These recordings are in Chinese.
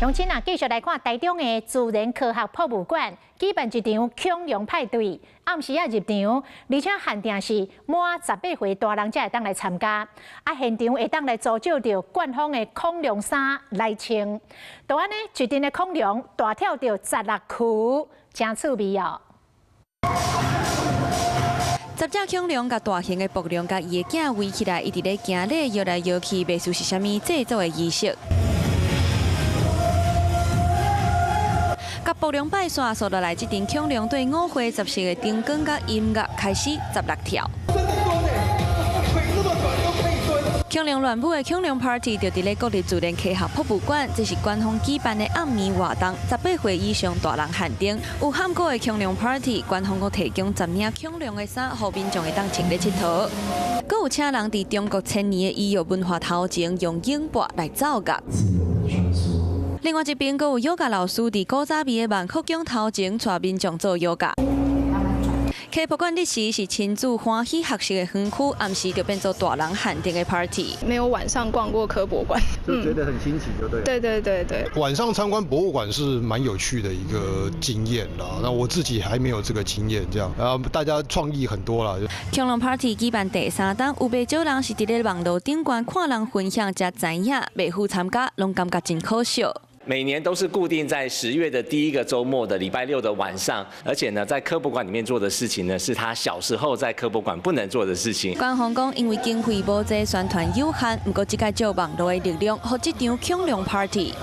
乡亲啊，继续来看台中的自然科学博物馆举办一场恐龙派对，暗时啊入场，而且限定是满18岁大人才会当来参加。啊，现场会当来租借到官方的恐龙衫来穿。就安尼，一阵的恐龙大跳到16区，真趣味哦。 10只恐龙甲大型的暴龙甲伊的囝围起来，一直咧行咧摇来摇去，袂输是啥物制作的仪式。甲暴龙拜线，所落来这场恐龙对5岁10岁的灯光甲音乐开始16跳。恐龙乱舞的恐龙 Party 就伫咧国立自然科学博物馆，这是官方举办的暗暝活动，18岁以上大人限定。有涵过的恐龙 Party， 官方阁提供10领恐龙的衫，互民众会当穿咧佚佗。阁有请人伫中国1000年的医药文化头前，用影缽来奏乐。 另外一边，阁有瑜伽老师伫古早味的万福宫头前带民众做瑜伽。科博馆日时是亲子欢喜学习的园区，暗时就变做大人限定的 party。没有晚上逛过科博馆，就觉得很新奇，就对了。对。晚上参观博物馆是蛮有趣的一个经验啦。那我自己还没有这个经验，这样，大家创意很多啦。恐龙 party 举办第3档，有不少人是伫咧网络顶观看人分享，才知影未赴参加，拢感觉真可惜。 每年都是固定在10月的第1个周末的礼拜6的晚上，而且呢，在科博馆里面做的事情呢，是他小时候在科博馆不能做的事情。官方讲，因为经费无济，宣传有限，不过这个借网络的力量，和这场恐龙 party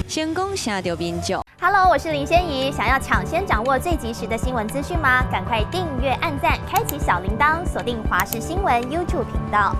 成功声着民众。Hello， 我是林仙怡，想要抢先掌握最及时的新闻资讯吗？赶快订阅、按赞、开启小铃铛，锁定华视新闻 YouTube 频道。